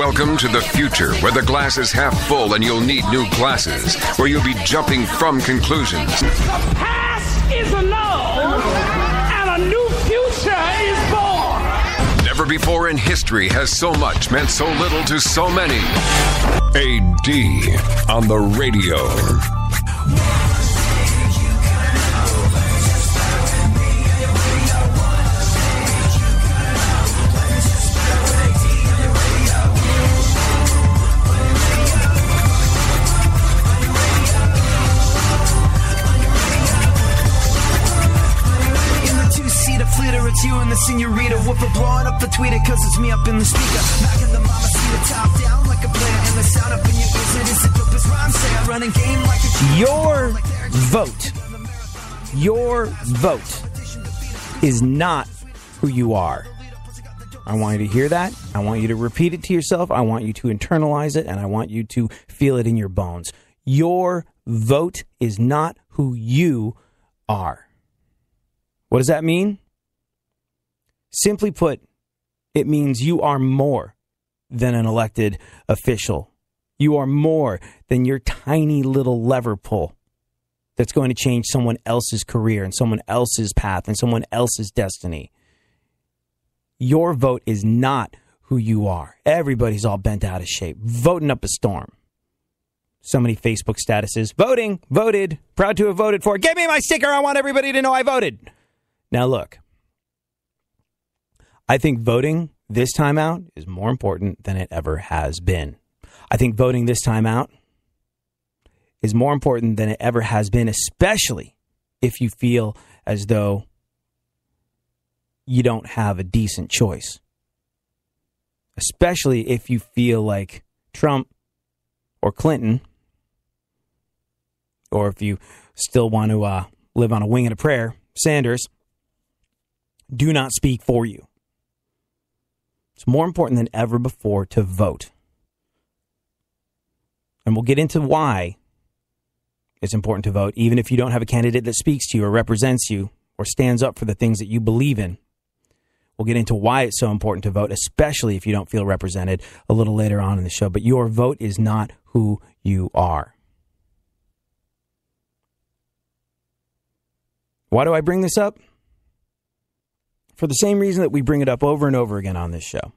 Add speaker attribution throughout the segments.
Speaker 1: Welcome to the future, where the glass is half full and you'll need new glasses, where you'll be jumping from conclusions.
Speaker 2: The past is annulled, and a new future is born.
Speaker 1: Never before in history has so much meant so little to so many. AD on the radio.
Speaker 3: It's you and the senorita whooper blowing up the tweeter, cause it's me up in the speaker. Back in the mama seat, the top down like a player, and the sound up in your ears. It is the dopest rhyme, say I run a game like a
Speaker 4: Your vote is not who you are. I want you to hear that. I want you to repeat it to yourself. I want you to internalize it, and I want you to feel it in your bones. Your vote is not who you are. What does that mean? Simply put, it means you are more than an elected official. You are more than your tiny little lever pull that's going to change someone else's career and someone else's path and someone else's destiny. Your vote is not who you are. Everybody's all bent out of shape, voting up a storm. So many Facebook statuses. Voting, voted, proud to have voted for. Give me my sticker. I want everybody to know I voted. Now look. I think voting this time out is more important than it ever has been. I think voting this time out is more important than it ever has been, especially if you feel as though you don't have a decent choice. Especially if you feel like Trump or Clinton, or if you still want to live on a wing and a prayer, Sanders, do not speak for you. It's more important than ever before to vote. And we'll get into why it's important to vote, even if you don't have a candidate that speaks to you or represents you or stands up for the things that you believe in. We'll get into why it's so important to vote, especially if you don't feel represented, a little later on in the show. But your vote is not who you are. Why do I bring this up? For the same reason that we bring it up over and over again on this show.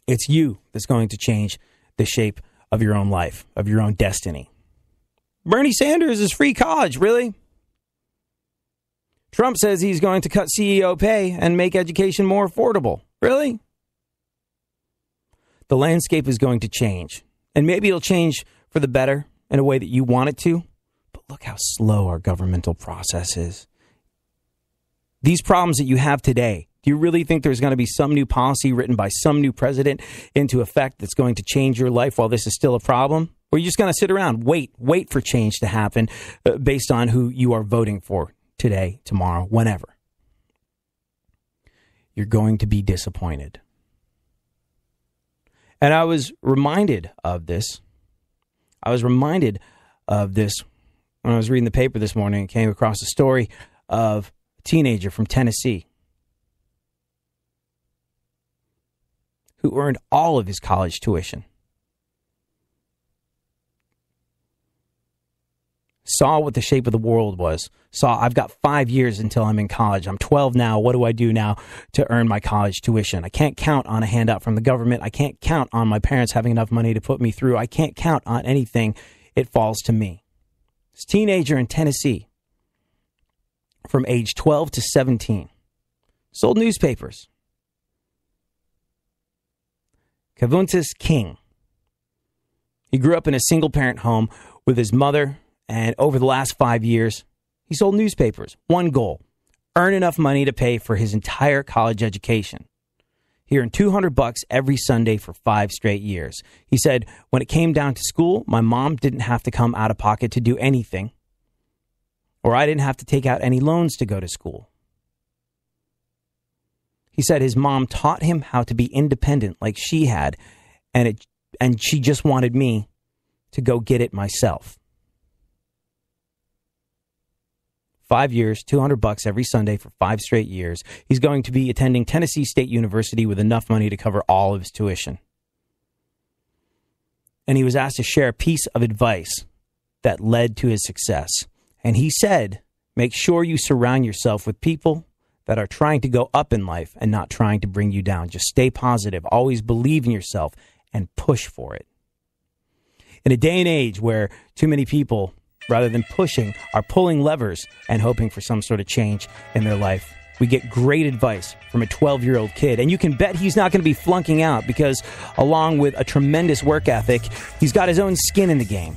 Speaker 4: It's you that's going to change the shape of your own life, of your own destiny. Bernie Sanders is free college, really? Trump says he's going to cut CEO pay and make education more affordable. Really? The landscape is going to change. And maybe it'll change for the better in a way that you want it to. But look how slow our governmental process is. These problems that you have today, do you really think there's going to be some new policy written by some new president into effect that's going to change your life while this is still a problem? Or are you just going to sit around, wait for change to happen based on who you are voting for today, tomorrow, whenever? You're going to be disappointed. And I was reminded of this. When I was reading the paper this morning and came across a story of teenager from Tennessee who earned all of his college tuition. Saw what the shape of the world was. Saw, I've got 5 years until I'm in college. I'm 12 now. What do I do now to earn my college tuition? I can't count on a handout from the government. I can't count on my parents having enough money to put me through. I can't count on anything. It falls to me. This teenager in Tennessee, from age 12 to 17, sold newspapers. Kavuntis King. He grew up in a single-parent home with his mother, and over the last 5 years, he sold newspapers. One goal, earn enough money to pay for his entire college education. He earned $200 every Sunday for 5 straight years. He said, when it came down to school, my mom didn't have to come out of pocket to do anything, or I didn't have to take out any loans to go to school. He said his mom taught him how to be independent like she had, and she just wanted me to go get it myself. 5 years, $200 every Sunday for 5 straight years. He's going to be attending Tennessee State University with enough money to cover all of his tuition. And he was asked to share a piece of advice that led to his success. And he said, make sure you surround yourself with people that are trying to go up in life and not trying to bring you down. Just stay positive. Always believe in yourself and push for it. In a day and age where too many people, rather than pushing, are pulling levers and hoping for some sort of change in their life, we get great advice from a 12-year-old kid. And you can bet he's not going to be flunking out because, along with a tremendous work ethic, he's got his own skin in the game.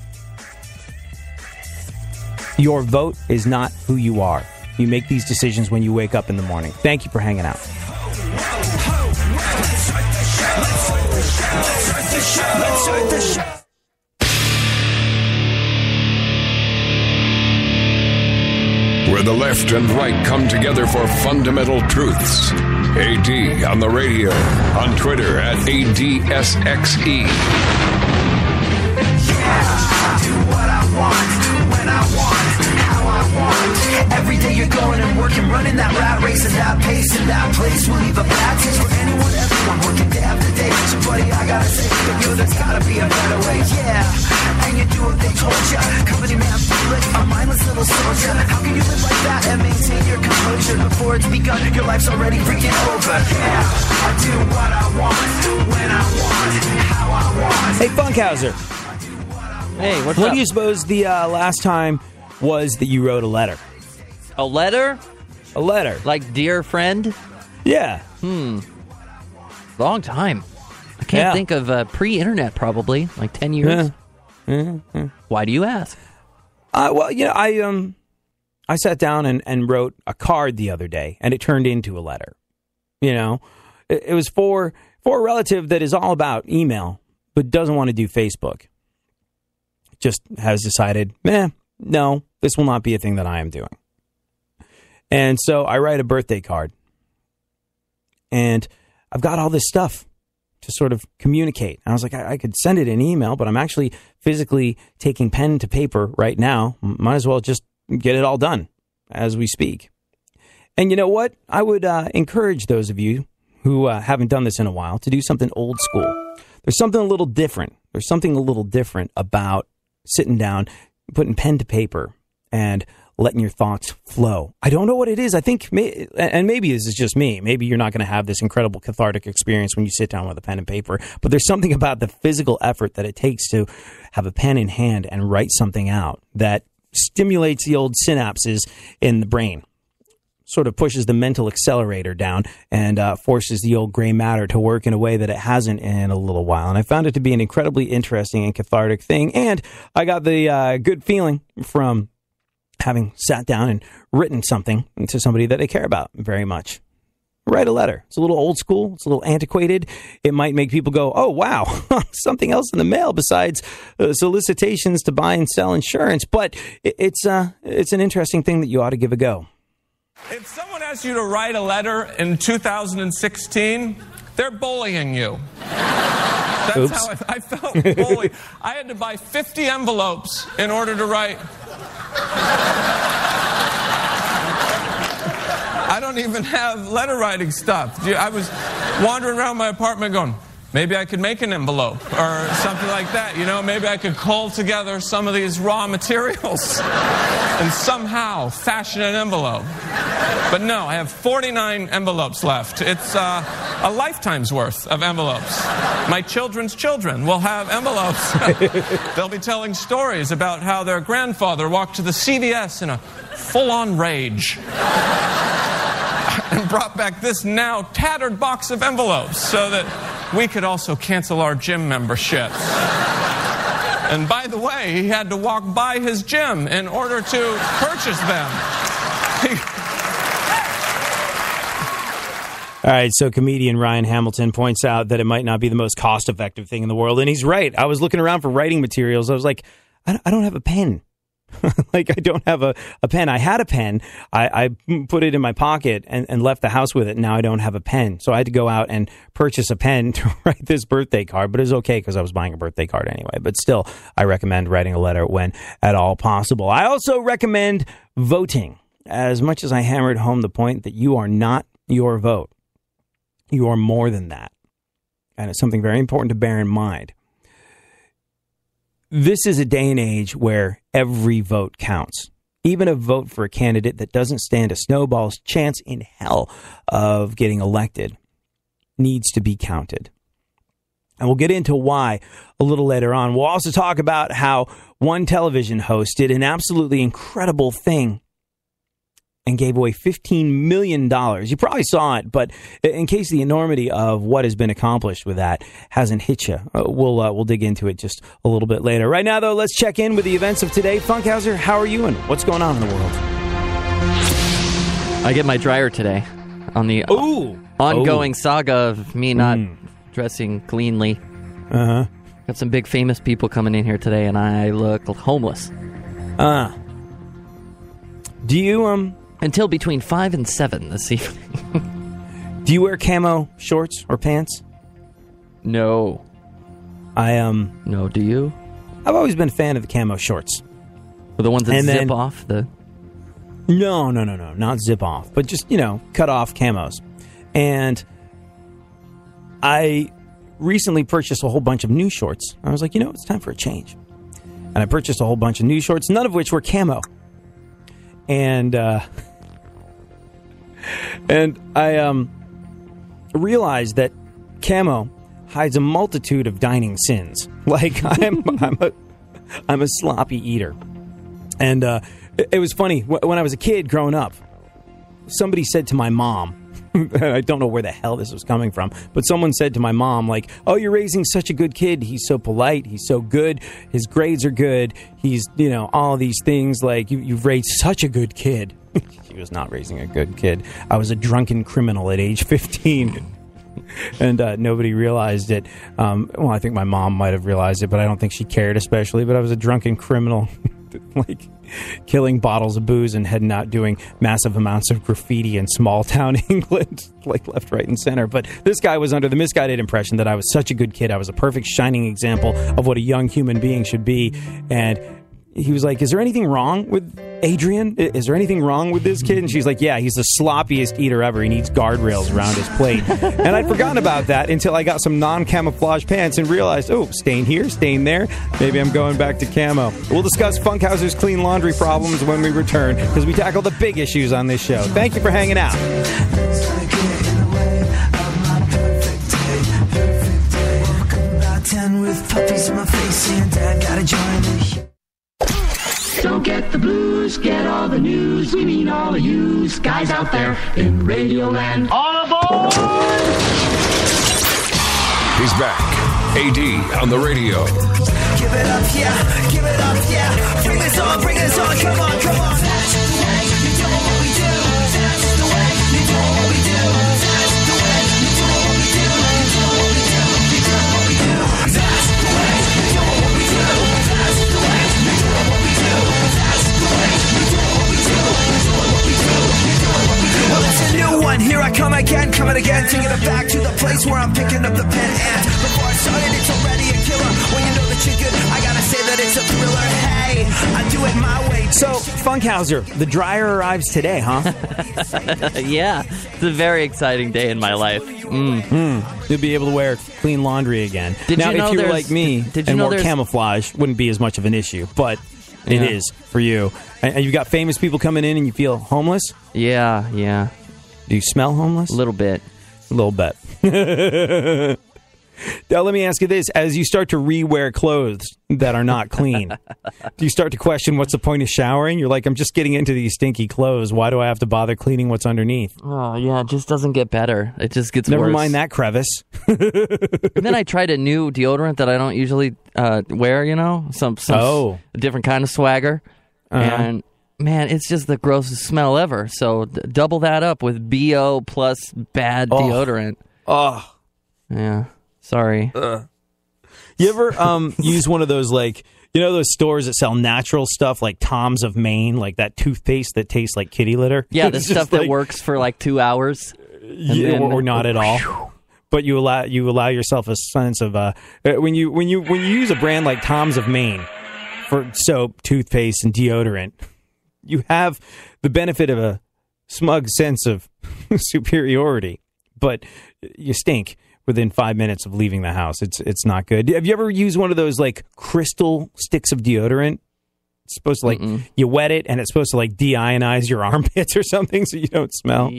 Speaker 4: Your vote is not who you are. You make these decisions when you wake up in the morning. Thank you for hanging out.
Speaker 1: Where the left and right come together for fundamental truths. AD on the radio, on Twitter at ADSXE.
Speaker 3: I do what I want, when I want, how I want. Every day you're going and working, running that rat race and that pace and that place will leave a bad taste for anyone, everyone working day after day. So buddy, I gotta say, there's gotta be a better way, yeah. And you do what they told ya, company man, feel it, a mindless little soldier. How can you live like that and maintain your composure? Before it's begun, your life's already freaking over. Yeah, I do what I want, when I want, how I want.
Speaker 4: Hey, Funkhouser.
Speaker 5: Hey, what's
Speaker 4: What
Speaker 5: up?
Speaker 4: do you suppose the last time was that you wrote a letter?
Speaker 5: A letter?
Speaker 4: A letter.
Speaker 5: Like, dear friend?
Speaker 4: Yeah.
Speaker 5: Long time. I can't think of pre-internet, probably. Like 10 years. Why do you ask?
Speaker 4: Well, you know, I sat down and wrote a card the other day, and it turned into a letter. You know, it was for a relative that is all about email, but doesn't want to do Facebook. Just has decided, no, this will not be a thing that I am doing. And so I write a birthday card. And I've got all this stuff to sort of communicate. And I was like, I could send it in email, but I'm actually physically taking pen to paper right now. Might as well just get it all done as we speak. And you know what? I would encourage those of you who haven't done this in a while to do something old school. There's something a little different. There's something a little different about sitting down, putting pen to paper, and letting your thoughts flow. I don't know what it is. I think, and maybe this is just me. Maybe you're not going to have this incredible cathartic experience when you sit down with a pen and paper. But there's something about the physical effort that it takes to have a pen in hand and write something out that stimulates the old synapses in the brain. Sort of pushes the mental accelerator down and forces the old gray matter to work in a way that it hasn't in a little while. And I found it to be an incredibly interesting and cathartic thing. And I got the good feeling from having sat down and written something to somebody that I care about very much. Write a letter. It's a little old school. It's a little antiquated. It might make people go, oh, wow, something else in the mail besides solicitations to buy and sell insurance. But it's an interesting thing that you ought to give a go.
Speaker 6: If someone asks you to write a letter in 2016, they're bullying you. That's how I felt bullied. I had to buy 50 envelopes in order to write. I don't even have letter writing stuff. I was wandering around my apartment going, maybe I could make an envelope or something like that. You know, maybe I could cull together some of these raw materials and somehow fashion an envelope. But no, I have 49 envelopes left. It's a lifetime's worth of envelopes. My children's children will have envelopes. They'll be telling stories about how their grandfather walked to the CVS in a full-on rage and brought back this now tattered box of envelopes so that we could also cancel our gym memberships. And by the way, he had to walk by his gym in order to purchase them.
Speaker 4: All right, so comedian Ryan Hamilton points out that it might not be the most cost-effective thing in the world, and he's right. I was looking around for writing materials. I was like, I don't have a pen. Like, I don't have a pen. I had a pen. I put it in my pocket and left the house with it. And now I don't have a pen. So I had to go out and purchase a pen to write this birthday card. But it was okay because I was buying a birthday card anyway. But still, I recommend writing a letter when at all possible. I also recommend voting. as much as I hammered home the point that you are not your vote, you are more than that. And it's something very important to bear in mind. This is a day and age where every vote counts. Even a vote for a candidate that doesn't stand a snowball's chance in hell of getting elected needs to be counted. And we'll get into why a little later on. We'll also talk about how one television host did an absolutely incredible thing and gave away $15 million. You probably saw it, but in case the enormity of what has been accomplished with that hasn't hit you, we'll dig into it just a little bit later. Right now, though, let's check in with the events of today. Funkhouser, how are you and what's going on in the world?
Speaker 5: I get my dryer today on the ongoing saga of me not dressing cleanly.
Speaker 4: Uh-huh.
Speaker 5: Got some big famous people coming in here today, and I look homeless.
Speaker 4: Do you,
Speaker 5: Until between 5 and 7 this evening.
Speaker 4: Do you wear camo shorts or pants?
Speaker 5: No.
Speaker 4: No,
Speaker 5: do you?
Speaker 4: I've always been a fan of the camo shorts.
Speaker 5: The ones that zip off the...
Speaker 4: No, not zip off, but just, cut off camos. And I recently purchased a whole bunch of new shorts. I was like, it's time for a change. And I purchased a whole bunch of new shorts, none of which were camo. And I realized that camo hides a multitude of dining sins. Like I'm a sloppy eater. And it was funny when I was a kid growing up. Somebody said to my mom, I don't know where the hell this was coming from, but someone said to my mom, like, "Oh, you're raising such a good kid. He's so polite. He's so good. His grades are good. He's, all these things. Like, you've raised such a good kid." She was not raising a good kid. I was a drunken criminal at age 15. And nobody realized it. Well, I think my mom might have realized it, but I don't think she cared especially. But I was a drunken criminal, like killing bottles of booze and heading out doing massive amounts of graffiti in small town England, like left, right, and center. But this guy was under the misguided impression that I was such a good kid. I was a perfect shining example of what a young human being should be. And he was like, "Is there anything wrong with Adrian? Is there anything wrong with this kid?" And she's like, "Yeah, he's the sloppiest eater ever. He needs guardrails around his plate." And I'd forgotten about that until I got some non-camouflage pants and realized, stain here, stain there. Maybe I'm going back to camo. We'll discuss Funkhouser's clean laundry problems when we return, because we tackle the big issues on this show. Thank you for hanging out.
Speaker 3: With puppies in my face and Dad gotta join the...
Speaker 2: Don't get the blues, get all the news. We mean all of you guys out there in Radio Land. All aboard!
Speaker 1: He's back. AD on the radio.
Speaker 3: Give it up, yeah. Give it up, yeah. Bring this on, come on, come on. That's the way you do what we do. That's the way you do what we do. That's the way you do what we do. You do what we do. You do what we do. That's the way you do what we do. That's the way you do what we do. That's the way you do what we do. You do what we do. You do what we do. Well, it's a new one. Here I come again, coming again, taking it back to the place where I'm picking up the pen. And before I started, it's already a killer. When you know that you're good, I gotta say that it's a thriller. Hey, I do it my way.
Speaker 4: So, Funkhouser, the dryer arrives today, huh?
Speaker 5: Yeah, it's a very exciting day in my life.
Speaker 4: You'll be able to wear clean laundry again. Now, if you're like me and wore camouflage, wouldn't be as much of an issue, but it is for you. And you've got famous people coming in and you feel homeless?
Speaker 5: Yeah.
Speaker 4: Do you smell homeless?
Speaker 5: A little bit.
Speaker 4: A little bit. Now, let me ask you this. As you start to re-wear clothes that are not clean, do you start to question what's the point of showering? You're like, I'm just getting into these stinky clothes. Why do I have to bother cleaning what's underneath?
Speaker 5: Oh, yeah, it just doesn't get better. It just gets worse.
Speaker 4: Never mind that crevice.
Speaker 5: And then I tried a new deodorant that I don't usually wear, some different kind of swagger. And, man, it's just the grossest smell ever. So double that up with BO plus bad deodorant.
Speaker 4: Oh.
Speaker 5: Yeah. Sorry.
Speaker 4: You ever use one of those, like, those stores that sell natural stuff, like Tom's of Maine, like that toothpaste that tastes like kitty litter?
Speaker 5: Yeah, the stuff that works for like 2 hours.
Speaker 4: Or not at all. But you allow yourself a sense of when you use a brand like Tom's of Maine for soap, toothpaste, and deodorant, you have the benefit of a smug sense of superiority, but you stink within 5 minutes of leaving the house. It's not good. Have you ever used one of those like crystal sticks of deodorant? It's supposed to like you wet it and it's supposed to like deionize your armpits or something so you don't smell.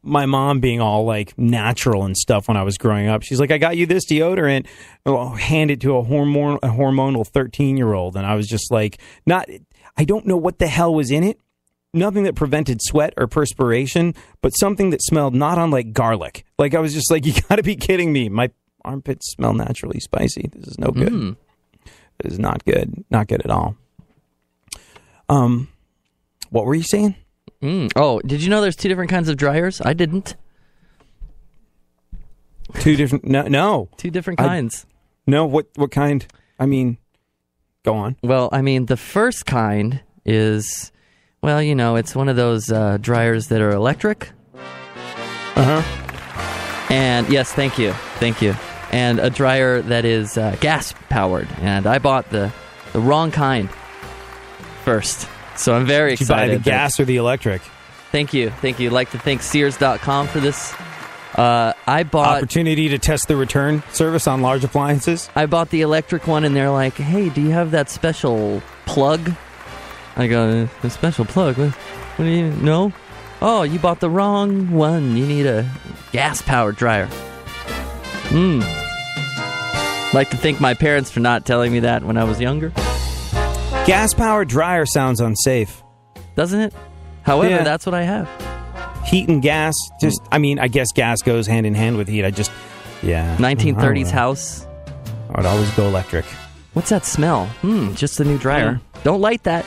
Speaker 4: My mom being all like natural and stuff when I was growing up, she's like, I got you this deodorant. I'll hand it to a hormonal 13-year-old, and I was just like, I don't know what the hell was in it. Nothing that prevented sweat or perspiration, but something that smelled not unlike garlic. Like I was just like, you got to be kidding me. My armpits smell naturally spicy. This is no good. This is not good. Not good at all. What were you saying?
Speaker 5: Oh, did you know there's 2 different kinds of dryers? I didn't.
Speaker 4: 2 different? No.
Speaker 5: 2 different kinds.
Speaker 4: No, what kind? I mean, go on.
Speaker 5: Well, I mean, the first kind is, well, you know, it's one of those dryers that are electric. And yes, thank you. And a dryer that is gas powered. And I bought the wrong kind first. So I'm very excited.
Speaker 4: Did you buy the gas or the electric?
Speaker 5: Thank you. I'd like to thank Sears.com for this. I bought...
Speaker 4: Opportunity to test the return service on large appliances?
Speaker 5: I bought the electric one, and they're like, hey, do you have that special plug? I go, a special plug? What do you... No? Oh, you bought the wrong one. You need a gas-powered dryer. Like to thank my parents for not telling me that when I was younger.
Speaker 4: Gas-powered dryer sounds unsafe.
Speaker 5: Doesn't it? However, that's what I have.
Speaker 4: Heat and gas, I guess gas goes hand in hand with heat.
Speaker 5: 1930s house.
Speaker 4: I would always go electric.
Speaker 5: What's that smell? Just a new dryer. Don't light that.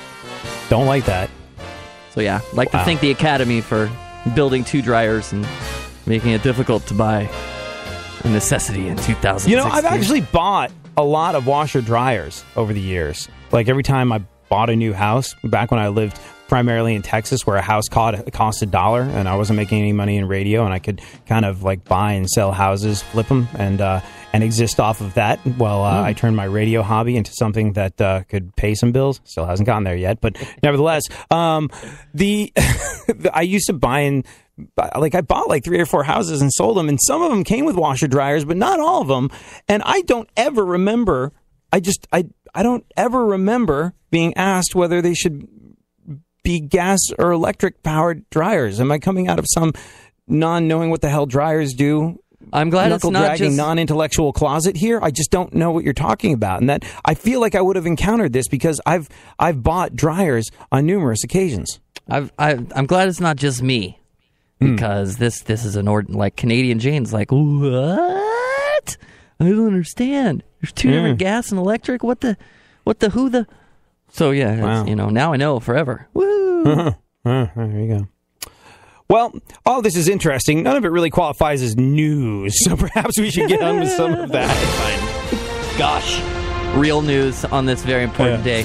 Speaker 4: Don't like that.
Speaker 5: So yeah, I'd like to thank the Academy for building 2 dryers and making it difficult to buy a necessity in 2016.
Speaker 4: You know, I've actually bought a lot of washer dryers over the years. Like every time I bought a new house, back when I lived primarily in Texas, where a house cost $1 and I wasn't making any money in radio, and I could kind of like buy and sell houses, flip them, and exist off of that. Well, I turned my radio hobby into something that could pay some bills. Still hasn't gotten there yet, but nevertheless, I used to buy I bought like 3 or 4 houses and sold them, and some of them came with washer dryers, but not all of them. And I don't ever remember. I don't ever remember being asked whether they should be gas or electric powered dryers. Am I coming out of some non-knowing what the hell dryers do?
Speaker 5: I'm glad it's not just
Speaker 4: non-intellectual closet here. I just don't know what you're talking about, and that I feel like I would have encountered this because I've bought dryers on numerous occasions.
Speaker 5: I'm glad it's not just me, because this is like Canadian Jane's like, what? I don't understand. There's 2 different gas and electric. What the who the? So yeah, wow. Now I know forever. Woo!
Speaker 4: There you go. Well, all this is interesting. None of it really qualifies as news, so perhaps we should get on with some of that.
Speaker 5: Gosh. Real news on this very important day.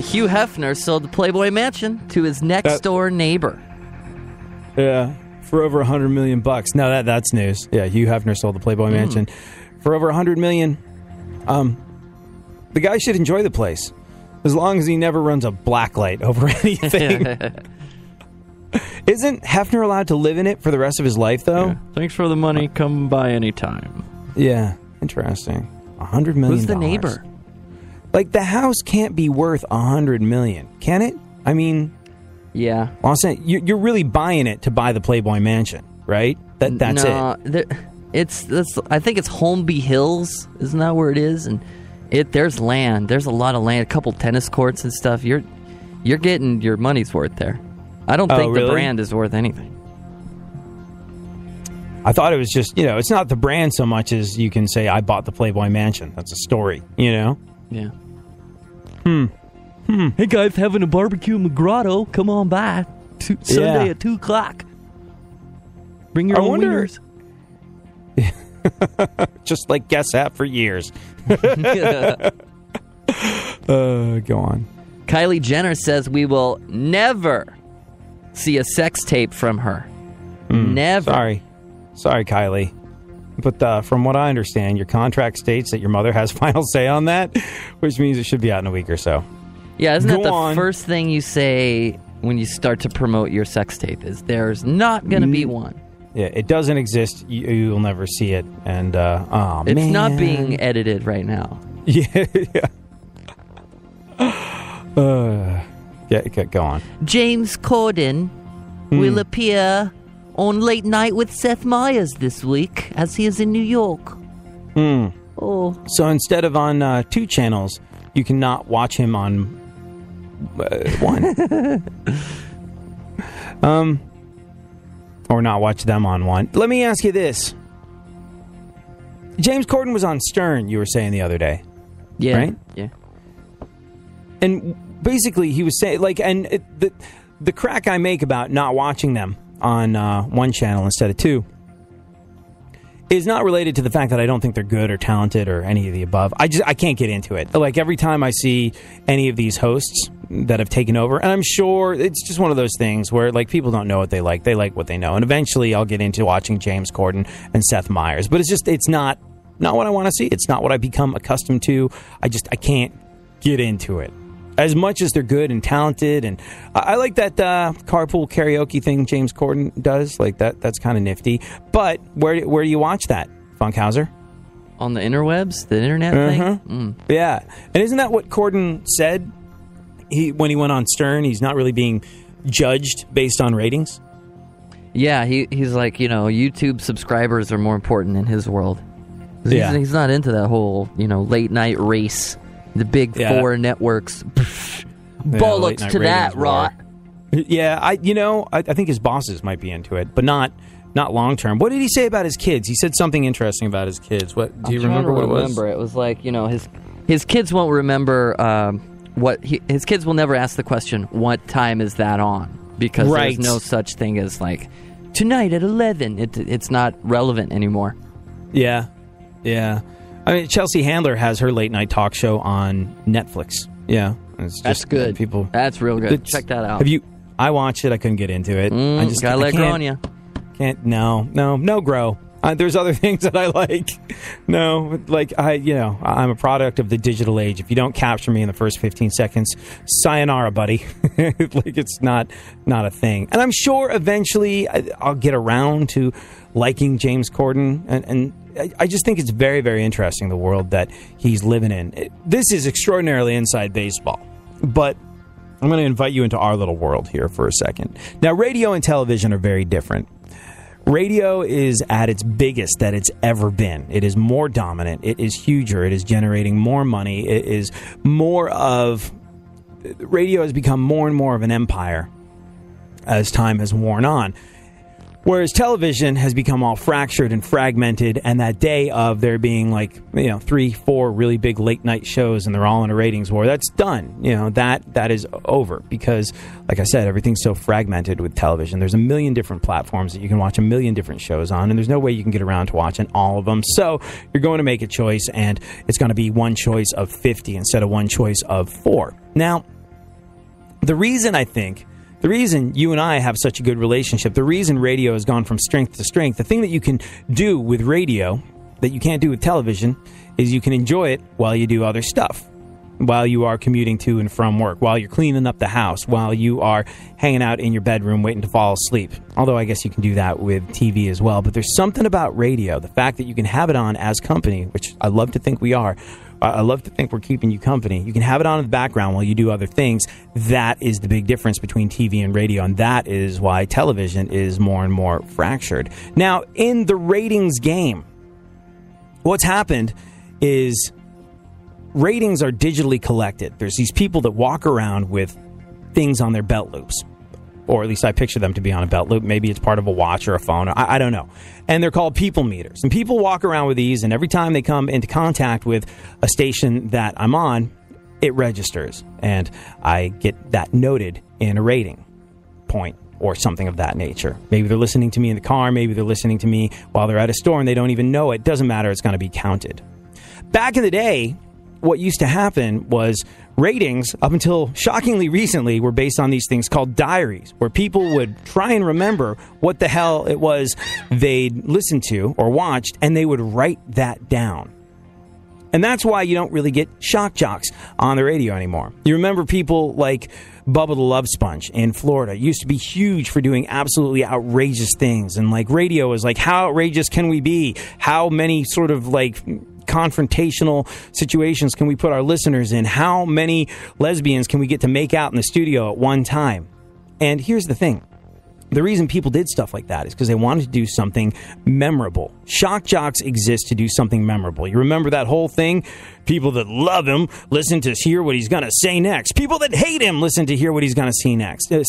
Speaker 5: Hugh Hefner sold the Playboy Mansion to his next-door neighbor.
Speaker 4: Yeah, for over $100 million. No, that's news. Yeah, Hugh Hefner sold the Playboy Mansion for over $100 million. The guy should enjoy the place, as long as he never runs a blacklight over anything. Isn't Hefner allowed to live in it for the rest of his life, though?
Speaker 5: Yeah. Thanks for the money. Come by anytime.
Speaker 4: Yeah, interesting. $100 million.
Speaker 5: Who's the neighbor?
Speaker 4: Like, the house can't be worth $100 million, can it? I mean,
Speaker 5: yeah.
Speaker 4: You're really buying it to buy the Playboy Mansion, right? That's it.
Speaker 5: I think it's Holmby Hills. Isn't that where it is? And there's land. There's a lot of land. A couple tennis courts and stuff. You're getting your money's worth there. I don't think the brand is worth anything.
Speaker 4: I thought it was just, it's not the brand so much as you can say, I bought the Playboy Mansion. That's a story,
Speaker 5: Yeah. Hey, guys, having a barbecue in the grotto. Come on by. Sunday at 2 o'clock. Bring your own wieners.
Speaker 4: Just like Guess App for years. Go on.
Speaker 5: Kylie Jenner says we will never see a sex tape from her. Never.
Speaker 4: Sorry, Kylie. But from what I understand, your contract states that your mother has final say on that, which means it should be out in a week or so.
Speaker 5: Yeah, isn't that the first thing you say when you start to promote your sex tape? Is there's not going to be one.
Speaker 4: Yeah, it doesn't exist. You'll never see it. And,
Speaker 5: it's not being edited right now.
Speaker 4: Yeah. Go on.
Speaker 5: James Corden will appear on Late Night with Seth Meyers this week, as he is in New York. Oh.
Speaker 4: So instead of on 2 channels, you cannot watch him on 1. Or not watch them on 1. Let me ask you this. James Corden was on Stern, you were saying the other day.
Speaker 5: Yeah.
Speaker 4: Right?
Speaker 5: Yeah.
Speaker 4: And basically he was saying, like, and the crack I make about not watching them on 1 channel instead of 2 is not related to the fact that I don't think they're good or talented or any of the above. I can't get into it. Like, every time I see any of these hosts that have taken over, and I'm sure it's just one of those things where, like, people don't know what they like what they know, and eventually I'll get into watching James Corden and Seth Meyers, but it's not what I want to see. It's not what I become accustomed to. I can't get into it. As much as they're good and talented, and I like that carpool karaoke thing James Corden does. Like, that's kind of nifty. But where do you watch that, Funkhouser?
Speaker 5: On the interwebs, the internet thing.
Speaker 4: Yeah, and isn't that what Corden said? When he went on Stern, he's not really being judged based on ratings.
Speaker 5: Yeah, he's like, YouTube subscribers are more important in his world. He's not into that whole late night race. The big 4 networks. Bollocks to that, rot.
Speaker 4: Yeah, I think his bosses might be into it, but not long term. What did he say about his kids? He said something interesting about his kids. What do you remember? What it was?
Speaker 5: It was like his kids won't remember his kids will never ask the question, "What time is that on?" Because there's no such thing as like tonight at 11. It's not relevant anymore.
Speaker 4: Yeah. I mean, Chelsea Handler has her late night talk show on Netflix. Yeah,
Speaker 5: that's good. That's real good. Check that out.
Speaker 4: I watched it. I couldn't get into it. I just
Speaker 5: gotta let grow on you.
Speaker 4: Can't. No grow. There's other things that I like. No, like I'm a product of the digital age. If you don't capture me in the first 15 seconds, sayonara, buddy. Like, it's not a thing. And I'm sure eventually I'll get around to liking James Corden, and I just think it's very, very interesting, the world that he's living in. This is extraordinarily inside baseball, but I'm going to invite you into our little world here for a second. Now, radio and television are very different. Radio is at its biggest that it's ever been. It is more dominant. It is huger. It is generating more money. It is radio has become more and more of an empire as time has worn on. Whereas television has become all fractured and fragmented, and that day of there being 3-4 really big late night shows and they're all in a ratings war, that's done. That is over, because, like I said, everything's so fragmented with television. There's a million different platforms that you can watch a million different shows on, and there's no way you can get around to watching all of them. So you're going to make a choice, and it's going to be one choice of 50 instead of one choice of 4. Now, the reason you and I have such a good relationship, the reason radio has gone from strength to strength, the thing that you can do with radio that you can't do with television is you can enjoy it while you do other stuff. While you are commuting to and from work, while you're cleaning up the house, while you are hanging out in your bedroom waiting to fall asleep. Although I guess you can do that with TV as well. But there's something about radio, the fact that you can have it on as company, which I love to think we are. I love to think we're keeping you company. You can have it on in the background while you do other things. That is the big difference between TV and radio, and that is why television is more and more fractured. Now, in the ratings game, what's happened is ratings are digitally collected. There's these people that walk around with things on their belt loops. Or at least I picture them to be on a belt loop. Maybe it's part of a watch or a phone. I don't know. And they're called people meters. And people walk around with these, and every time they come into contact with a station that I'm on, it registers. And I get that noted in a rating point or something of that nature. Maybe they're listening to me in the car. Maybe they're listening to me while they're at a store and they don't even know it. Doesn't matter. It's going to be counted. Back in the day, what used to happen was ratings, up until shockingly recently, were based on these things called diaries, where people would try and remember what the hell it was they'd listened to or watched, and they would write that down. And that's why you don't really get shock jocks on the radio anymore. You remember people like Bubba the Love Sponge in Florida used to be huge for doing absolutely outrageous things. And like radio is like, how outrageous can we be? How many sort of like confrontational situations can we put our listeners in? How many lesbians can we get to make out in the studio at one time? And here's the thing. The reason people did stuff like that is because they wanted to do something memorable. Shock jocks exist to do something memorable. You remember that whole thing? People that love him listen to hear what he's going to say next. People that hate him listen to hear what he's going to say next. And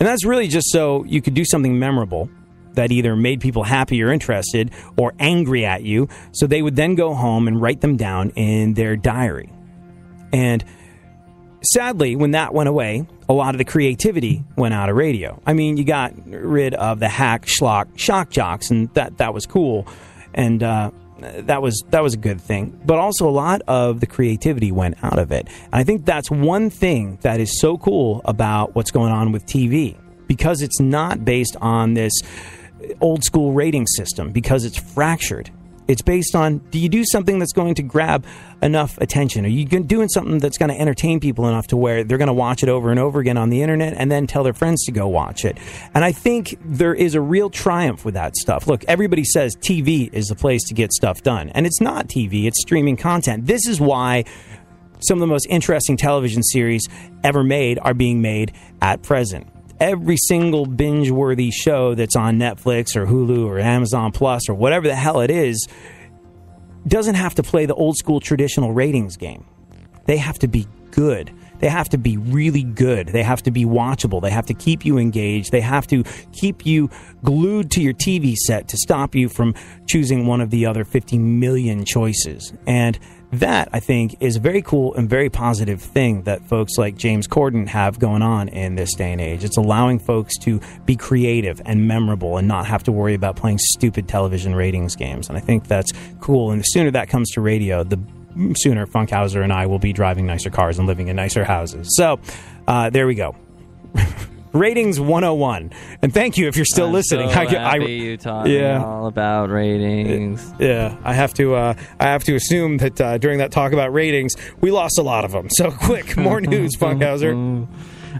Speaker 4: that's really just so you could do something memorable that either made people happy or interested or angry at you. So they would then go home and write them down in their diary. And sadly, when that went away, a lot of the creativity went out of radio. I mean, you got rid of the hack, schlock, shock jocks, and that was cool, and that was a good thing. But also, a lot of the creativity went out of it. And I think that's one thing that is so cool about what's going on with TV, because it's not based on this old school rating system, because it's fractured. It's based on, do you do something that's going to grab enough attention? Are you doing something that's going to entertain people enough to where they're going to watch it over and over again on the internet and then tell their friends to go watch it? And I think there is a real triumph with that stuff. Look, everybody says TV is the place to get stuff done. And it's not TV, it's streaming content. This is why some of the most interesting television series ever made are being made at present. Every single binge-worthy show that's on Netflix or Hulu or Amazon Plus or whatever the hell it is doesn't have to play the old-school traditional ratings game. They have to be good. They have to be really good. They have to be watchable. They have to keep you engaged. They have to keep you glued to your TV set to stop you from choosing one of the other 50 million choices. And that, I think, is a very cool and very positive thing that folks like James Corden have going on in this day and age. It's allowing folks to be creative and memorable and not have to worry about playing stupid television ratings games. And I think that's cool. And the sooner that comes to radio, the sooner Funkhouser and I will be driving nicer cars and living in nicer houses. So there we go. Ratings 101. And thank you if you're still listening.
Speaker 5: So happy you taught me all about ratings.
Speaker 4: Yeah, I have to assume that during that talk about ratings, we lost a lot of them. So quick, more news, Funkhouser.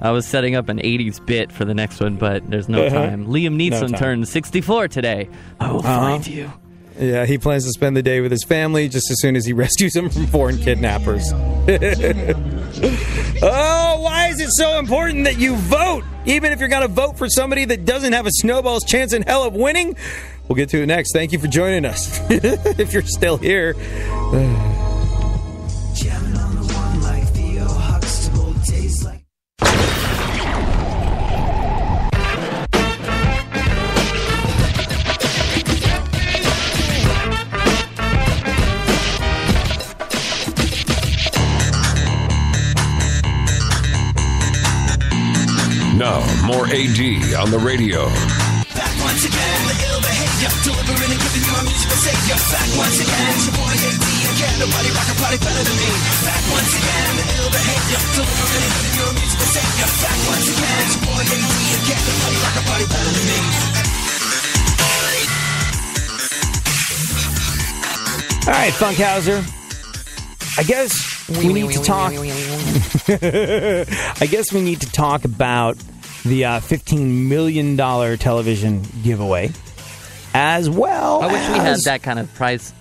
Speaker 5: I was setting up an 80s bit for the next one, but there's no time. Liam Neeson turned 64 today. I will find you.
Speaker 4: Yeah, he plans to spend the day with his family just as soon as he rescues them from foreign kidnappers. Oh, why is it so important that you vote? Even if you're going to vote for somebody that doesn't have a snowball's chance in hell of winning? We'll get to it next. Thank you for joining us. If you're still here.
Speaker 3: Jamming on the one like Theo Huxtable, tastes like...
Speaker 1: Now, more AD on the radio.
Speaker 3: Back once again, the ill behavior, delivering and giving you a musical savior. Back once again, it's your boy AD again, nobody rock a party better than me. Back once again, the ill behavior, delivering and giving you a musical savior. Back once again, it's your boy AD again, nobody rock a party better than me.
Speaker 4: All right, Funkhouser. I guess we need to talk. I guess we need to talk about the $15 million television giveaway, as well.
Speaker 5: I wish we had that kind of prize.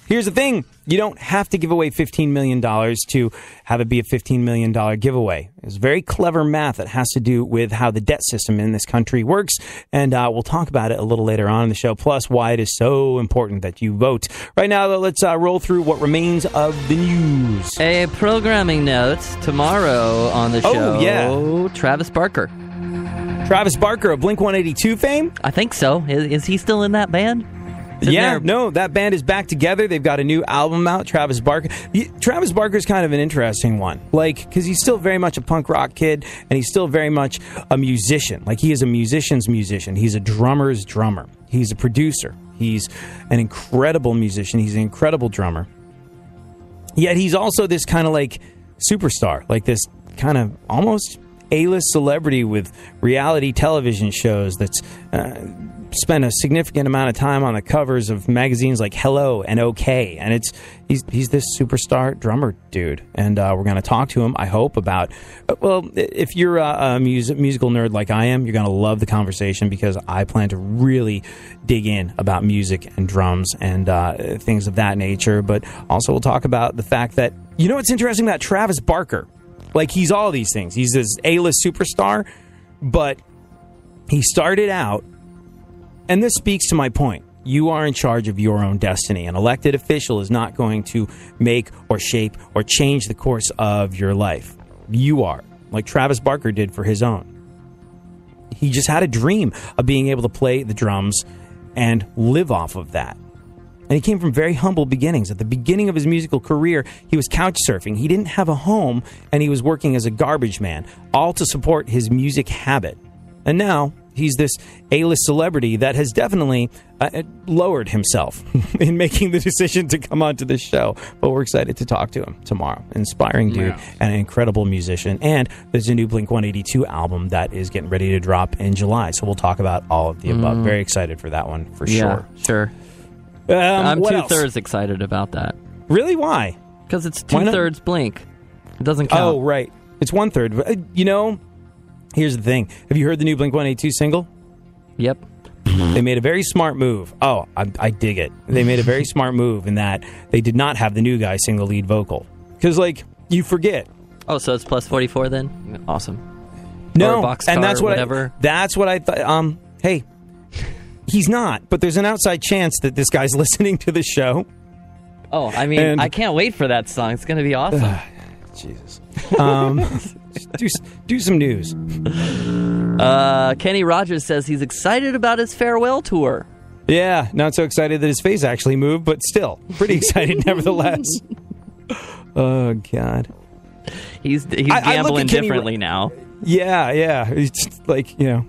Speaker 4: Here's the thing. You don't have to give away $15 million to have it be a $15 million giveaway. It's very clever math that has to do with how the debt system in this country works, and we'll talk about it a little later on in the show, plus why it is so important that you vote. Right now, though, let's roll through what remains of the news.
Speaker 5: A programming note tomorrow on the show.
Speaker 4: Oh, yeah.
Speaker 5: Travis Barker.
Speaker 4: Travis Barker of Blink-182 fame?
Speaker 5: I think so. Is he still in that band?
Speaker 4: No, that band is back together. They've got a new album out, Travis Barker. Travis Barker's kind of an interesting one, because he's still very much a punk rock kid, and he's still very much a musician. Like, he is a musician's musician. He's a drummer's drummer. He's a producer. He's an incredible musician. He's an incredible drummer. Yet he's also this kind of, superstar, this kind of almost A-list celebrity with reality television shows that's spent a significant amount of time on the covers of magazines like Hello and OK, and he's this superstar drummer dude, and we're going to talk to him, I hope, about, well, if you're a musical nerd like I am, you're going to love the conversation, because I plan to really dig in about music and drums and things of that nature, but also we'll talk about the fact that, you know what's interesting about Travis Barker? Like, he's all these things. He's this A-list superstar, but he started out, and this speaks to my point. You are in charge of your own destiny. An elected official is not going to make or shape or change the course of your life. You are, like Travis Barker did for his own. He just had a dream of being able to play the drums and live off of that. And he came from very humble beginnings. At the beginning of his musical career, he was couch surfing. He didn't have a home, and he was working as a garbage man, all to support his music habit. And now he's this A-list celebrity that has definitely lowered himself in making the decision to come onto this show. But we're excited to talk to him tomorrow. Inspiring dude and an incredible musician. And there's a new Blink-182 album that is getting ready to drop in July. So we'll talk about all of the above. Very excited for that one, for sure.
Speaker 5: Sure. I'm two-thirds excited about that.
Speaker 4: Really? Why?
Speaker 5: Because it's two-thirds Blink. It doesn't count.
Speaker 4: Oh, right. It's one-third. You know, here's the thing. Have you heard the new Blink-182 single?
Speaker 5: Yep.
Speaker 4: They made a very smart move. Oh, I dig it. They made a very smart move in that they did not have the new guy sing the lead vocal. Because, like, you forget.
Speaker 5: Oh, so it's plus 44 then? Awesome.
Speaker 4: No,
Speaker 5: or Boxcar,
Speaker 4: and that's what
Speaker 5: whatever.
Speaker 4: That's what I thought. Hey, he's not, but there's an outside chance that this guy's listening to the show.
Speaker 5: Oh, I mean, I can't wait for that song. It's going to be awesome.
Speaker 4: Jesus. Do some news.
Speaker 5: Kenny Rogers says he's excited about his farewell tour.
Speaker 4: Yeah, not so excited that his face actually moved, but still pretty excited nevertheless. Oh, God.
Speaker 5: He's gambling differently now.
Speaker 4: Yeah. It's like, you know,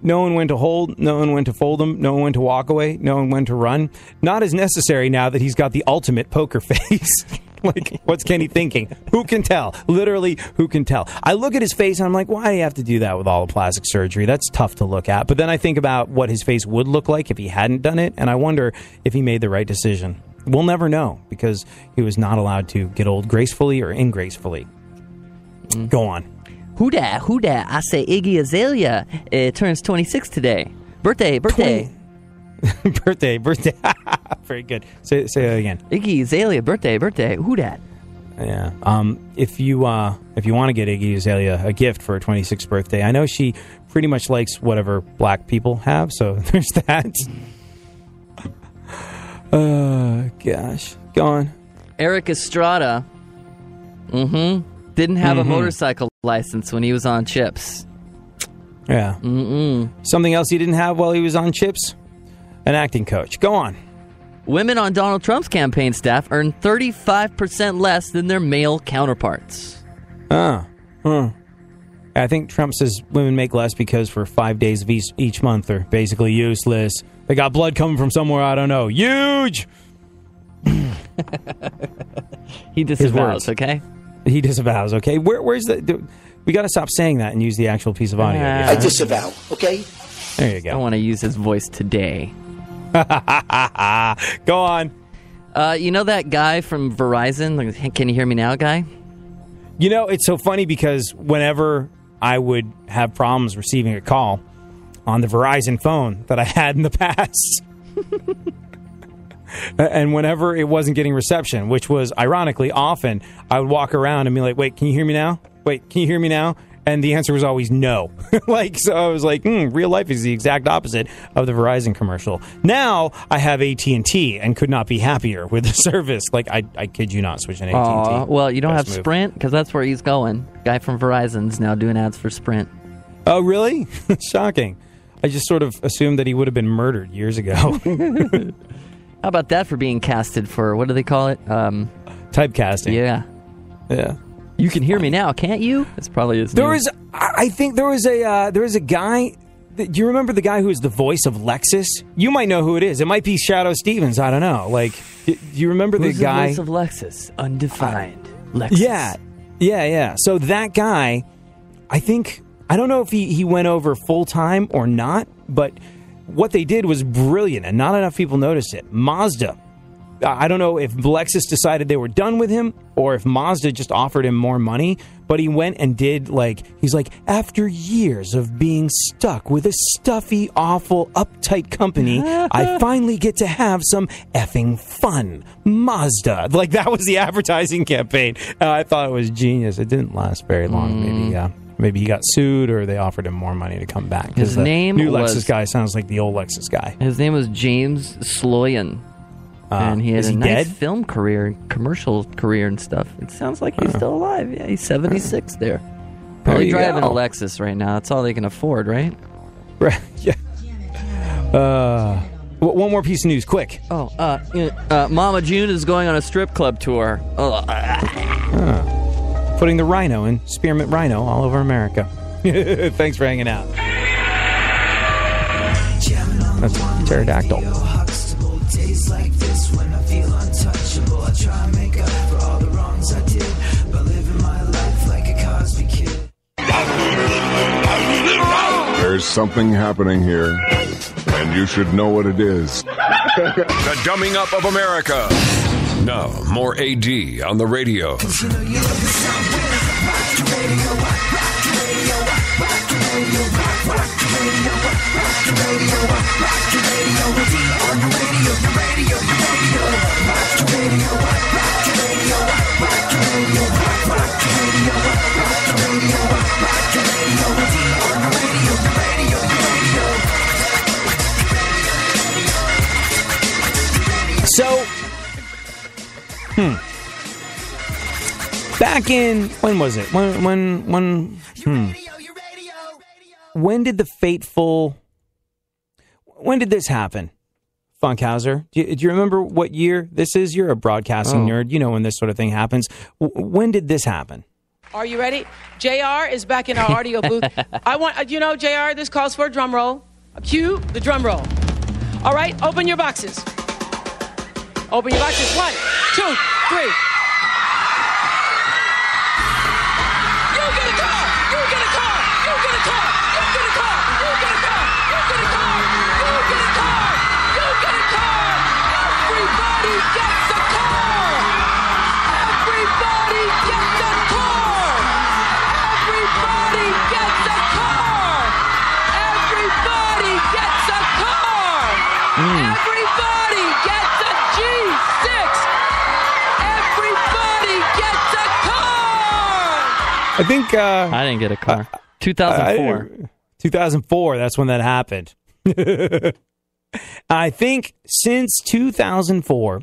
Speaker 4: knowing when to hold, knowing when to fold them, knowing when to walk away, knowing when to run. Not as necessary now that he's got the ultimate poker face. Like, what's Kenny thinking? Who can tell? Literally, who can tell? I look at his face and I'm like, why do you have to do that with all the plastic surgery? That's tough to look at. But then I think about what his face would look like if he hadn't done it, and I wonder if he made the right decision. We'll never know, because he was not allowed to get old gracefully or ingracefully. Go on.
Speaker 5: Who dat? I say Iggy Azalea turns 26 today. Birthday.
Speaker 4: Birthday. Very good. Say that again.
Speaker 5: Iggy Azalea, birthday. Who dat?
Speaker 4: Yeah. If you want to get Iggy Azalea a gift for her 26th birthday, I know she pretty much likes whatever black people have, so there's that. Oh, gosh. Go on.
Speaker 5: Eric Estrada. Didn't have a motorcycle license when he was on Chips.
Speaker 4: Yeah. Something else he didn't have while he was on Chips? An acting coach. Go on.
Speaker 5: Women on Donald Trump's campaign staff earn 35% less than their male counterparts.
Speaker 4: I think Trump says women make less because for 5 days of each month they're basically useless. They got blood coming from somewhere, I don't know. Huge!
Speaker 5: He disavows, okay?
Speaker 4: He disavows, okay? Where's the... We got to stop saying that and use the actual piece of audio.
Speaker 7: I disavow, okay?
Speaker 4: There you go.
Speaker 5: I want to use his voice today.
Speaker 4: Go on.
Speaker 5: You know that guy from Verizon? Can you hear me now, guy?
Speaker 4: You know, it's so funny because whenever I would have problems receiving a call on the Verizon phone that I had in the past, and whenever it wasn't getting reception, which was ironically often, I would walk around and be like, wait, can you hear me now? Wait, can you hear me now? And the answer was always no. So I was like, real life is the exact opposite of the Verizon commercial. Now I have AT&T and could not be happier with the service. Like, I kid you not, switching AT&T.
Speaker 5: Well, you don't have Sprint, because that's where he's going. Guy from Verizon's now doing ads for Sprint.
Speaker 4: Oh, really? Shocking. I just sort of assumed that he would have been murdered years ago.
Speaker 5: How about that for being casted for, what do they call it?
Speaker 4: Typecasting.
Speaker 5: Yeah. You can hear me now, can't you? It's probably his name.
Speaker 4: I think there was a guy. Do you remember the guy who was the voice of Lexus? You might know who it is. It might be Shadow Stevens. I don't know. Like, do you remember the guy?
Speaker 5: Who's the voice of Lexus? Undefined. Lexus.
Speaker 4: Yeah. So that guy, I think I don't know if he went over full-time or not, but what they did was brilliant, and not enough people noticed it. Mazda. I don't know if Lexus decided they were done with him or if Mazda just offered him more money, but he went and did, he's like, after years of being stuck with a stuffy, awful, uptight company, I finally get to have some effing fun. Mazda. That was the advertising campaign. I thought it was genius. It didn't last very long. Maybe he got sued or they offered him more money to come back.
Speaker 5: His name
Speaker 4: new
Speaker 5: was...
Speaker 4: Lexus guy sounds like the old Lexus guy.
Speaker 5: His name was James Sloyan. And he had a nice film career, commercial career and stuff. It sounds like he's still alive. Yeah, he's 76 there. Probably driving a Lexus right now. That's all they can afford, right?
Speaker 4: Right, yeah. One more piece of news, quick.
Speaker 5: Mama June is going on a strip club tour.
Speaker 4: Putting the rhino in Spearmint Rhino all over America. Thanks for hanging out. That's pterodactyl.
Speaker 3: Days like this when I feel untouchable, I try and make up for all the wrongs I did, but living my life like a Cosby kid.
Speaker 1: There's something happening here, and you should know what it is. The Dumbing Up of America. Now, more AD on the radio.
Speaker 4: So, back in, when was it? When did the fateful, when did this happen? Funkhouser, do you remember what year this is? You're a broadcasting nerd. You know when this sort of thing happens. When did this happen?
Speaker 7: Are you ready? JR is back in our audio booth. I want, JR, this calls for a drum roll. Cue the drum roll. All right, open your boxes. Open your boxes. 1, 2, 3. You get a car! You get a car! You get a car! You get a car! You get a car! You get a car! You get a car! You get a car! Everybody gets a car! Everybody gets a car! Everybody gets a car! Everybody gets a car! Everybody gets a G6! Everybody gets a car!
Speaker 4: I think...
Speaker 5: I didn't get a car. 2004.
Speaker 4: 2004, that's when that happened. I think since 2004,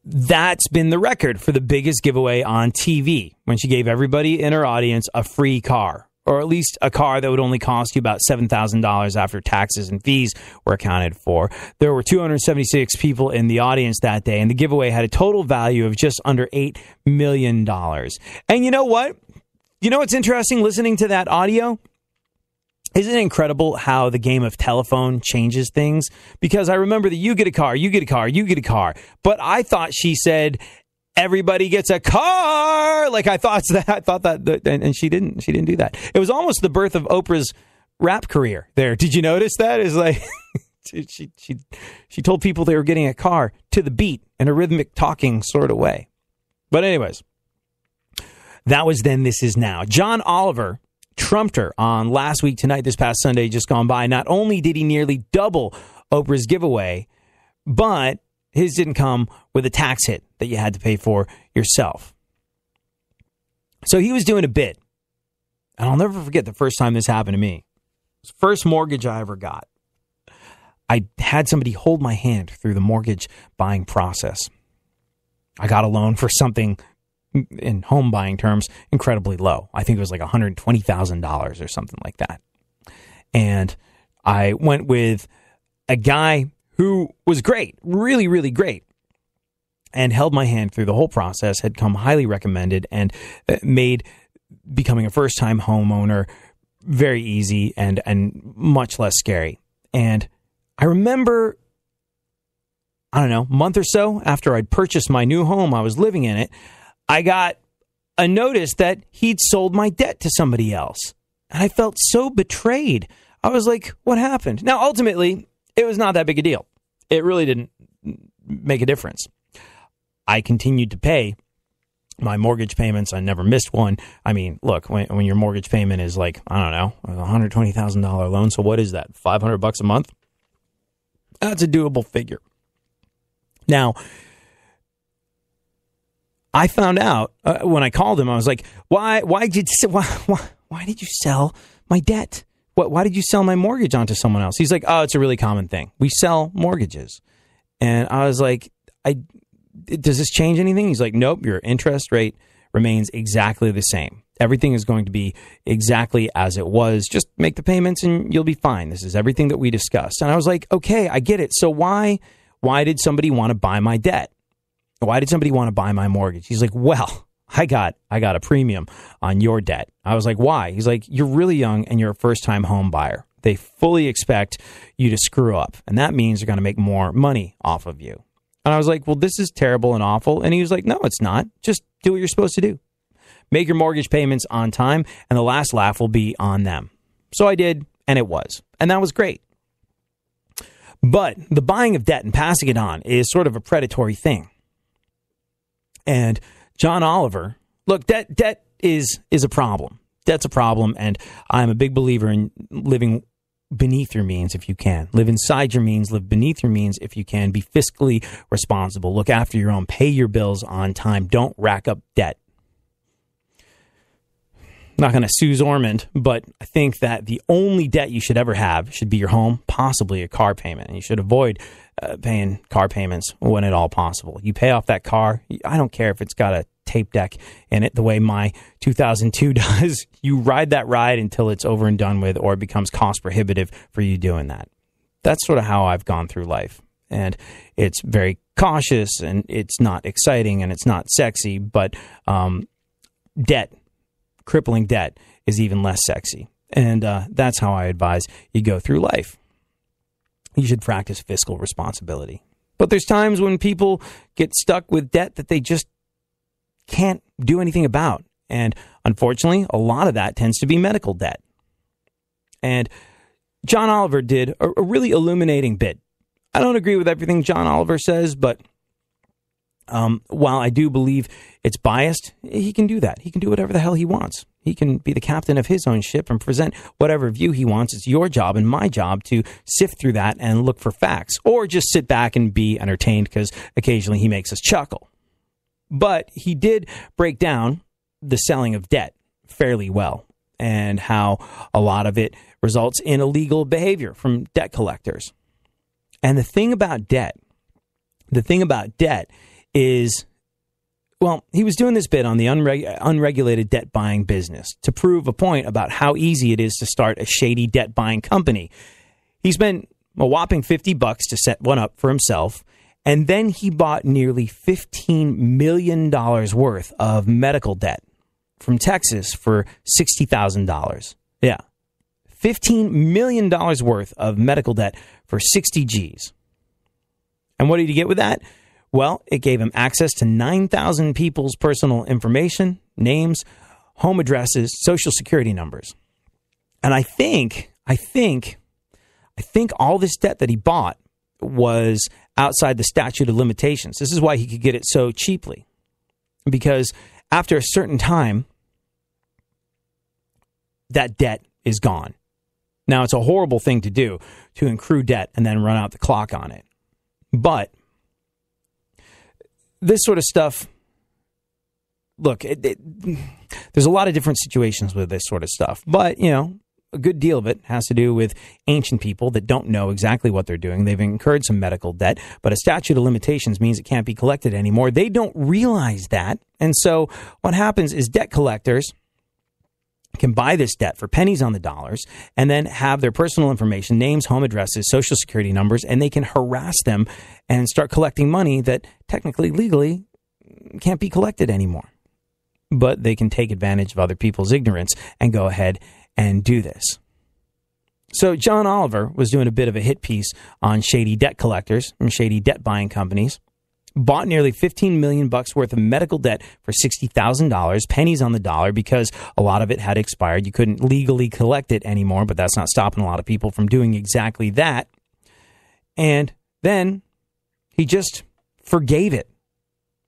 Speaker 4: that's been the record for the biggest giveaway on TV, when she gave everybody in her audience a free car, or at least a car that would only cost you about $7,000 after taxes and fees were accounted for. There were 276 people in the audience that day, and the giveaway had a total value of just under $8 million. And you know what? You know what's interesting listening to that audio? Isn't it incredible how the game of telephone changes things? Because I remember that you get a car, you get a car, you get a car. But I thought she said, everybody gets a car. I thought that, and she didn't do that. It was almost the birth of Oprah's rap career there. Did you notice that? It's like, she told people they were getting a car to the beat in a rhythmic talking sort of way. But anyways, that was then, this is now. John Oliver trumped her on Last Week Tonight, this past Sunday just gone by. Not only did he nearly double Oprah's giveaway, but his didn't come with a tax hit that you had to pay for yourself. So he was doing a bit. And I'll never forget the first time this happened to me. It was the first mortgage I ever got. I had somebody hold my hand through the mortgage buying process. I got a loan for something, in home buying terms, incredibly low. I think it was like $120,000 or something like that. And I went with a guy who was great, really, really great, and held my hand through the whole process, had come highly recommended, and made becoming a first-time homeowner very easy and much less scary. And I remember, a month or so after I'd purchased my new home, I was living in it, I got a notice that he'd sold my debt to somebody else. And I felt so betrayed. I was like, what happened? Now, ultimately, it was not that big a deal. It really didn't make a difference. I continued to pay my mortgage payments. I never missed one. I mean, look, when your mortgage payment is like, I don't know, a $120,000 loan. So what is that? $500 a month? That's a doable figure. Now, I found out when I called him, I was like, why did you sell my debt? Why did you sell my mortgage onto someone else? He's like, oh, it's a really common thing. We sell mortgages. And I was like, does this change anything? He's like, nope, your interest rate remains exactly the same. Everything is going to be exactly as it was. Just make the payments and you'll be fine. This is everything that we discussed. And I was like, okay, I get it. So why did somebody want to buy my debt? Why did somebody want to buy my mortgage? He's like, well, I got a premium on your debt. I was like, why? He's like, you're really young and you're a first-time home buyer. They fully expect you to screw up. And that means they're going to make more money off of you. And I was like, well, this is terrible and awful. And he was like, no, it's not. Just do what you're supposed to do. Make your mortgage payments on time, and the last laugh will be on them. So I did, and it was. And that was great. But the buying of debt and passing it on is sort of a predatory thing. And John Oliver, look, debt is a problem. Debt's a problem, and I'm a big believer in living beneath your means if you can. Live inside your means, live beneath your means if you can. Be fiscally responsible. Look after your own. Pay your bills on time. Don't rack up debt. I'm not going to sue Ormond, but I think that the only debt you should ever have should be your home, possibly a car payment. And you should avoid paying car payments when at all possible. You pay off that car. I don't care if it's got a tape deck in it the way my 2002 does. You ride that ride until it's over and done with, or it becomes cost prohibitive for you doing that. That's sort of how I've gone through life. And it's very cautious, and it's not exciting, and it's not sexy, but debt, crippling debt, is even less sexy. And that's how I advise you go through life. You should practice fiscal responsibility. But there's times when people get stuck with debt that they just can't do anything about. And unfortunately, a lot of that tends to be medical debt. And John Oliver did a really illuminating bit. I don't agree with everything John Oliver says, but while I do believe it's biased, he can do that. He can do whatever the hell he wants. He can be the captain of his own ship and present whatever view he wants. It's your job and my job to sift through that and look for facts, or just sit back and be entertained because occasionally he makes us chuckle. But he did break down the selling of debt fairly well, and how a lot of it results in illegal behavior from debt collectors. And the thing about debt is, well, he was doing this bit on the unregulated debt buying business to prove a point about how easy it is to start a shady debt buying company. He spent a whopping $50 to set one up for himself, and then he bought nearly $15 million worth of medical debt from Texas for $60,000. Yeah. $15 million worth of medical debt for 60 G's. And what did he get with that? Well, it gave him access to 9,000 people's personal information, names, home addresses, social security numbers. And I think all this debt that he bought was outside the statute of limitations. This is why he could get it so cheaply. Because after a certain time, that debt is gone. Now, it's a horrible thing to do, to accrue debt and then run out the clock on it. But this sort of stuff, look, there's a lot of different situations with this sort of stuff. But, you know, a good deal of it has to do with ancient people that don't know exactly what they're doing. They've incurred some medical debt, but a statute of limitations means it can't be collected anymore. They don't realize that. And so what happens is debt collectors can buy this debt for pennies on the dollars and then have their personal information, names, home addresses, social security numbers, and they can harass them and start collecting money that technically, legally, can't be collected anymore. But they can take advantage of other people's ignorance and go ahead and do this. So John Oliver was doing a bit of a hit piece on shady debt collectors and shady debt buying companies. bought nearly $15 million worth of medical debt for $60,000, pennies on the dollar, because a lot of it had expired. You couldn't legally collect it anymore, but that's not stopping a lot of people from doing exactly that. And then he just forgave it.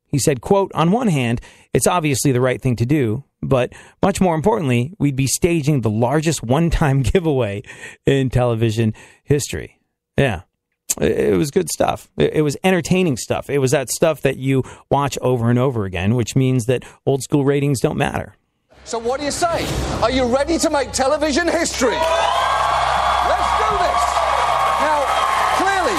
Speaker 4: He said, quote, "On one hand, it's obviously the right thing to do, but much more importantly, we'd be staging the largest one-time giveaway in television history." Yeah. It was good stuff. It was entertaining stuff. It was that stuff that you watch over and over again, which means that old school ratings don't matter.
Speaker 8: So what do you say? Are you ready to make television history? Let's do this. Now, clearly,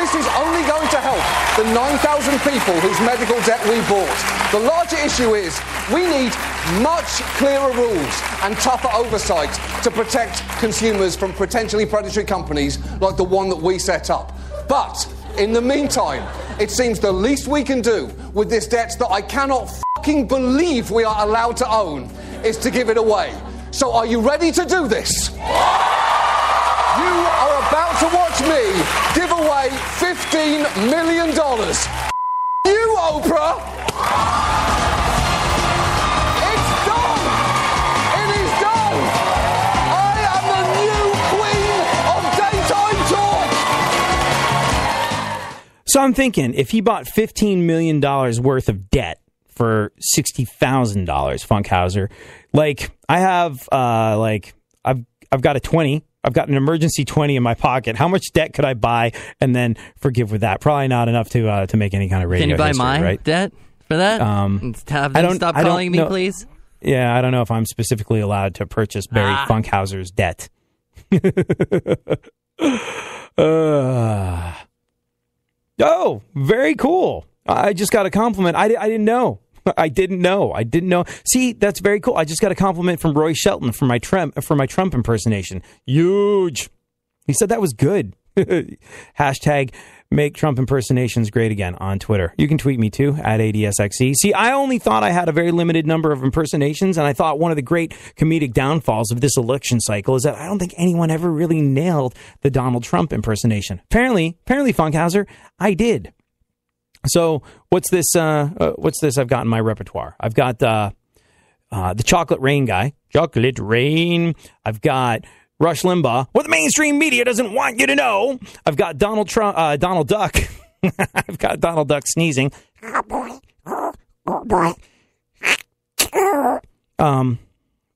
Speaker 8: this is only going to help the 9,000 people whose medical debt we bought. The larger issue is we need much clearer rules and tougher oversight to protect consumers from potentially predatory companies like the one that we set up. But in the meantime, it seems the least we can do with this debt that I cannot fucking believe we are allowed to own is to give it away. So are you ready to do this? You are about to watch me give away $15 million. You, Oprah! It's done! It is done! I am the new queen of daytime talk!
Speaker 4: So I'm thinking, if he bought $15 million worth of debt for $60,000, Funkhouser, like, I have, I've got a 20. I've got an emergency 20 in my pocket. How much debt could I buy and then forgive with that? Probably not enough to make any kind of radio history.
Speaker 5: Can you buy my debt for that? Have them stop calling me, please?
Speaker 4: Yeah, I don't know if I'm specifically allowed to purchase Barry Funkhouser's debt. Oh, very cool. I just got a compliment. I didn't know. I didn't know. See, that's very cool. I just got a compliment from Roy Shelton for my Trump impersonation. Huge. He said that was good. Hashtag make Trump impersonations great again on Twitter. You can tweet me too at ADSXE. See, I only thought I had a very limited number of impersonations, and I thought one of the great comedic downfalls of this election cycle is that I don't think anyone ever really nailed the Donald Trump impersonation. Apparently, Funkhouser, I did. So what's this I've got in my repertoire? I've got the Chocolate Rain guy. Chocolate Rain. I've got Rush Limbaugh. What the mainstream media doesn't want you to know. I've got Donald Duck. I've got Donald Duck sneezing. What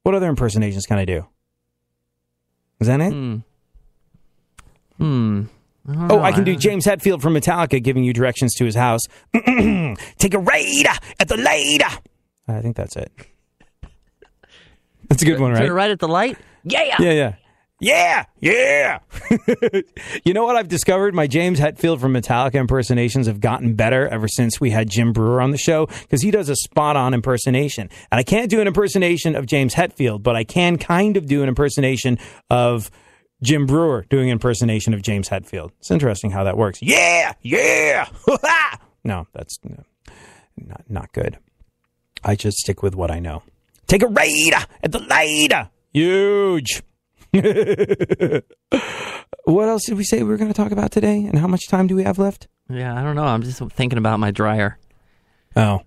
Speaker 4: other impersonations can I do? Is that it? I can do James Hetfield from Metallica giving you directions to his house. Take a raid at the light. I think that's it. That's a good one, right?
Speaker 5: Turn right at the light? Yeah.
Speaker 4: Yeah. You know what I've discovered? My James Hetfield from Metallica impersonations have gotten better ever since we had Jim Brewer on the show, because he does a spot-on impersonation. And I can't do an impersonation of James Hetfield, but I can kind of do an impersonation of Jim Brewer doing an impersonation of James Hetfield. It's interesting how that works. Yeah. No, that's not good. I just stick with what I know. Take a raid at the light. Huge. What else did we say we were going to talk about today? And how much time do we have left?
Speaker 5: Yeah, I don't know. I'm just thinking about my dryer.
Speaker 4: Oh.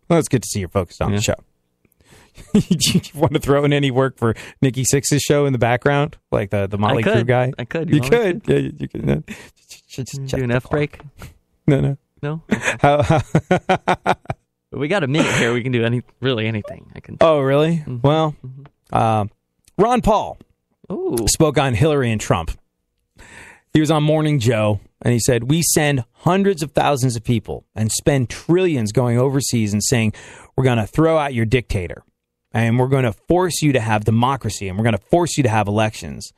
Speaker 4: Well, it's good to see you're focused on the show. You want to throw in any work for Nikki Sixx's show in the background? Like the Motley Crue guy?
Speaker 5: I could.
Speaker 4: You could? Yeah, you could. Just
Speaker 5: do an F break?
Speaker 4: No? Okay. How
Speaker 5: we got a minute here. We can do anything. I can.
Speaker 4: Oh, really? Mm-hmm. Well, Ron Paul spoke on Hillary and Trump. He was on Morning Joe, and he said, we send hundreds of thousands of people and spend trillions going overseas and saying, we're going to throw out your dictator, and we're going to force you to have democracy, and we're going to force you to have elections.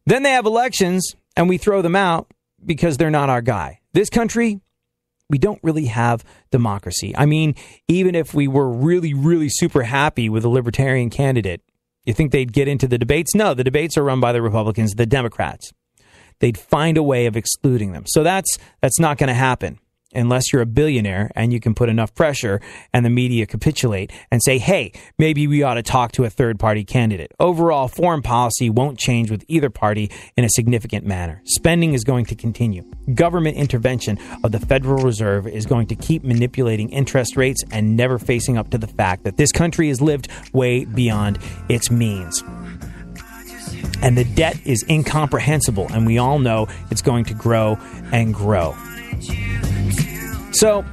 Speaker 4: Then they have elections, and we throw them out because they're not our guy. This country, we don't really have democracy. I mean, even if we were really, really super happy with a libertarian candidate, you think they'd get into the debates? No, the debates are run by the Republicans, the Democrats. They'd find a way of excluding them. So that's not going to happen. unless you're a billionaire and you can put enough pressure and the media capitulate and say, hey, maybe we ought to talk to a third-party candidate. Overall, foreign policy won't change with either party in a significant manner. Spending is going to continue. Government intervention of the Federal Reserve is going to keep manipulating interest rates and never facing up to the fact that this country has lived way beyond its means. And the debt is incomprehensible, and we all know it's going to grow and grow. So,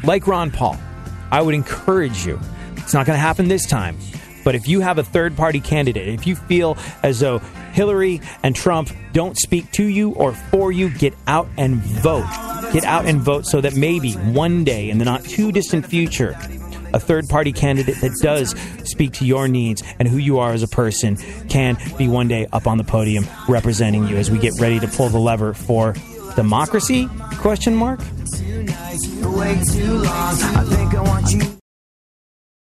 Speaker 4: like Ron Paul, I would encourage you, it's not going to happen this time, but if you have a third-party candidate, if you feel as though Hillary and Trump don't speak to you or for you, get out and vote. Get out and vote so that maybe one day in the not-too-distant future, a third-party candidate that does speak to your needs and who you are as a person can be one day up on the podium representing you as we get ready to pull the lever for democracy? Question mark?
Speaker 3: Way too long. I think I want you.